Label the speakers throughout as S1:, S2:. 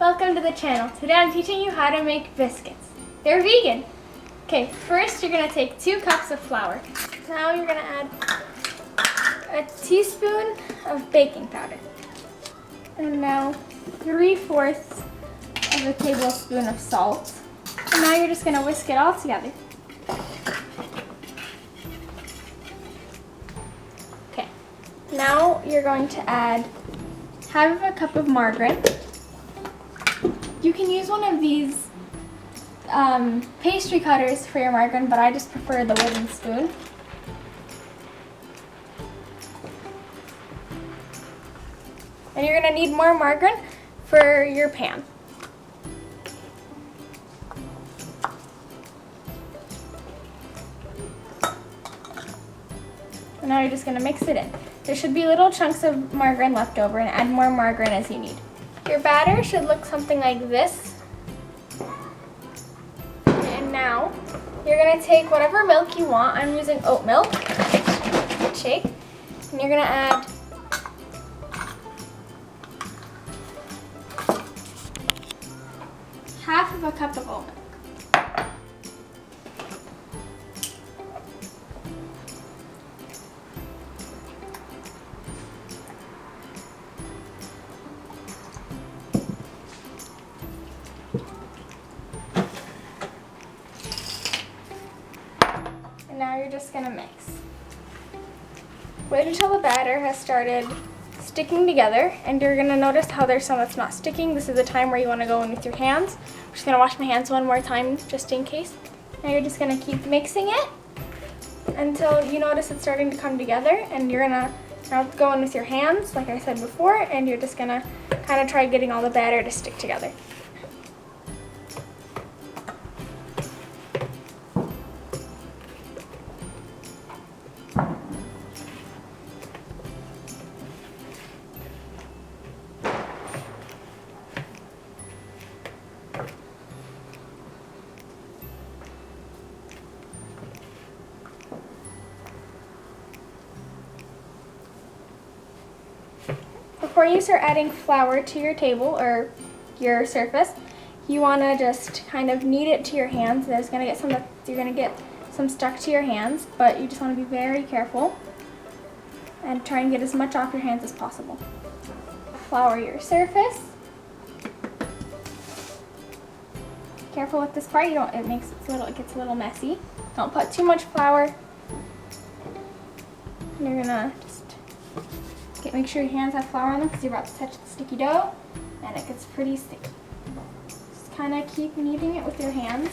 S1: welcome to the channel. Today I'm teaching you how to make biscuits. They're vegan. Okay, first you're going to take 2 cups of flour. Now you're going to add a teaspoon of baking powder. And now 3/4 of a tablespoon of salt. And now you're just going to whisk it all together. Okay, now you're going to add 1/2 cup of margarine. You can use one of these pastry cutters for your margarine, but I just prefer the wooden spoon. And you're going to need more margarine for your pan. And now you're just going to mix it in. There should be little chunks of margarine left over, and add more margarine as you need. Your batter should look something like this. And now you're going to take whatever milk you want. I'm using oat milk. Shake. And you're going to add half of a cup of oat milk. Now you're just going to mix. Wait until the batter has started sticking together, and you're going to notice how there's some that's not sticking. This is the time where you want to go in with your hands. I'm just going to wash my hands one more time just in case. Now you're just going to keep mixing it until you notice it's starting to come together, and you're going to now go in with your hands like I said before, and you're just going to kind of try getting all the batter to stick together. Before you start adding flour to your table or your surface, you want to just kind of knead it to your hands. You're going to get some stuck to your hands, but you just want to be very careful and try and get as much off your hands as possible. Flour your surface. Careful with this part. It gets a little messy. Don't put too much flour. And you're gonna just make sure your hands have flour on them because you're about to touch the sticky dough and it gets pretty sticky. Just kind of keep kneading it with your hands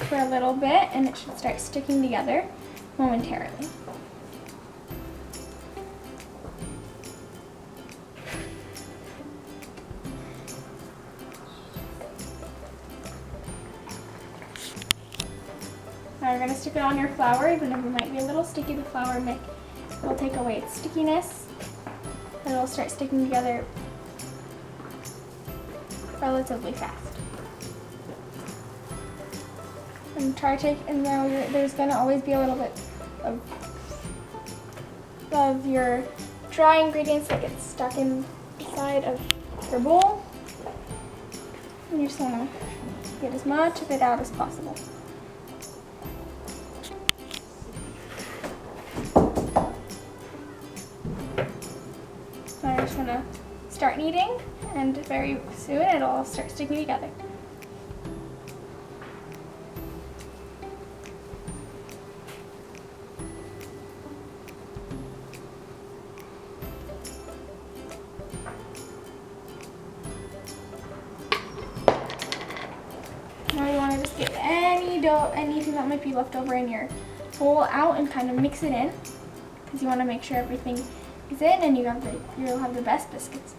S1: for a little bit, and it should start sticking together momentarily. Now you're going to stick it on your flour. Even if it might be a little sticky, the flour will take away its stickiness, and it'll start sticking together relatively fast. And there's going to always be a little bit of your dry ingredients that get stuck inside of your bowl. And you just want to get as much of it out as possible. I'm just going to start kneading, and very soon it'll all start sticking together. Now you want to just get any dough, anything that might be left over in your bowl out, and kind of mix it in, because you want to make sure everything is in, and you'll have the best biscuits.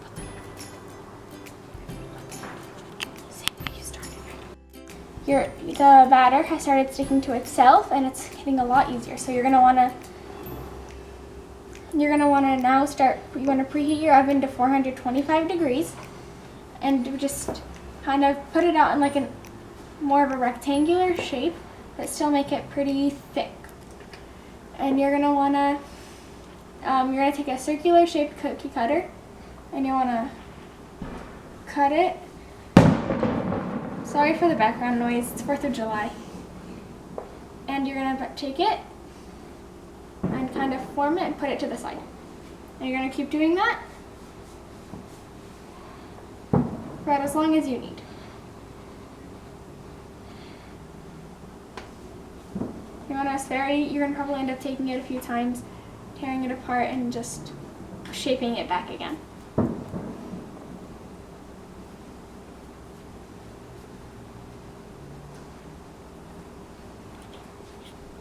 S1: The batter has started sticking to itself, and it's getting a lot easier. So you're gonna wanna now start. You want to preheat your oven to 425 degrees, and just kind of put it out in like more of a rectangular shape, but still make it pretty thick. And you're gonna take a circular shaped cookie cutter, and you wanna cut it Sorry for the background noise, it's 4th of July. And you're gonna take it and kind of form it and put it to the side. And you're gonna keep doing that for about as long as you need. You want to you're gonna probably end up taking it a few times, tearing it apart and just shaping it back again.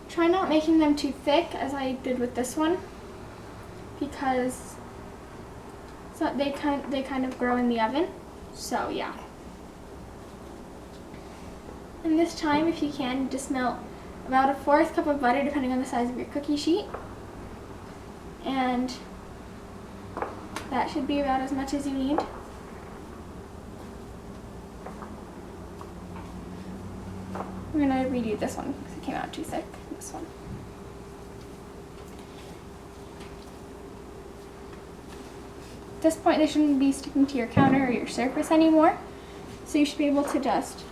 S1: Try not making them too thick, as I did with this one, because they kind of grow in the oven. So yeah. And this time, if you can, just melt about 1/4 cup of butter, depending on the size of your cookie sheet. And that should be about as much as you need. I'm gonna redo this one because it came out too thick. This one. At this point, they shouldn't be sticking to your counter or your surface anymore, so you should be able to just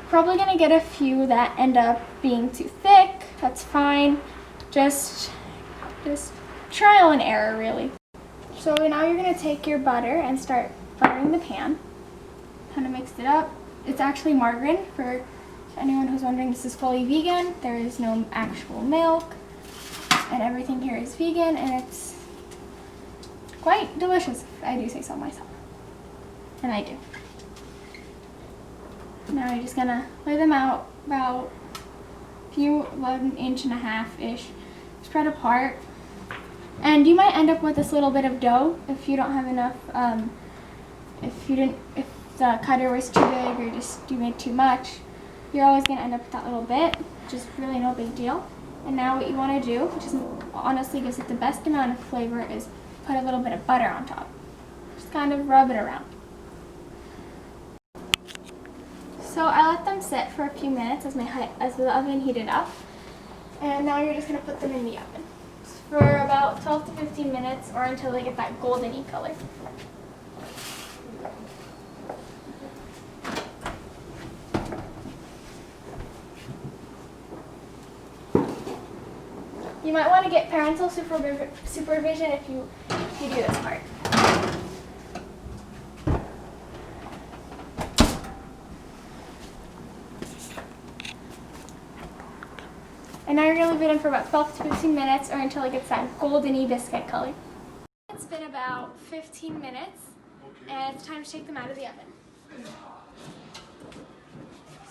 S1: probably gonna get a few that end up being too thick. That's fine. Just trial and error, really. So now you're gonna take your butter and start buttering the pan. Kind of mix it up. It's actually margarine, for anyone who's wondering. This is fully vegan. There is no actual milk, and everything here is vegan, and it's quite delicious, if I do say so myself. And I do. Now you're just gonna lay them out about about 1.5 inches-ish, spread apart. And you might end up with this little bit of dough if you don't have enough, if the cutter was too big or just you made too much. You're always gonna end up with that little bit, which is really no big deal. And now what you wanna do, which is honestly gives it the best amount of flavor, is put a little bit of butter on top. Just kind of rub it around. So I let them sit for a few minutes as the oven heated up. And now you're just gonna put them in the oven for about 12 to 15 minutes, or until they get that golden-y color. You might want to get parental supervision if you do this part. And now you're going to leave it in for about 12 to 15 minutes, or until it gets that golden-y biscuit color. It's been about 15 minutes, and it's time to take them out of the oven.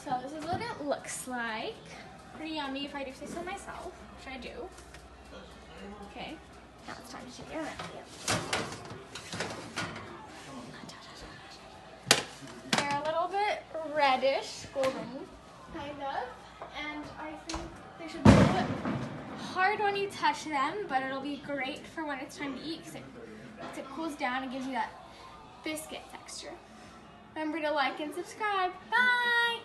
S1: So this is what it looks like. Pretty yummy, if I do say so myself, which I do. Okay, now it's time to take it out of the oven. They're a little bit reddish, golden, kind of, and I think they should be a little bit hard when you touch them, but it'll be great for when it's time to eat, because it cools down and gives you that biscuit texture. Remember to like and subscribe. Bye!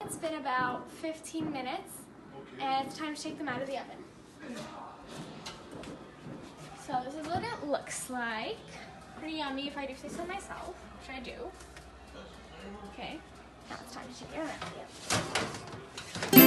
S1: It's been about 15 minutes, and it's time to take them out of the oven. So this is what it looks like. Pretty yummy, if I do say so myself, which I do. Okay, now it's time to take it out of the oven.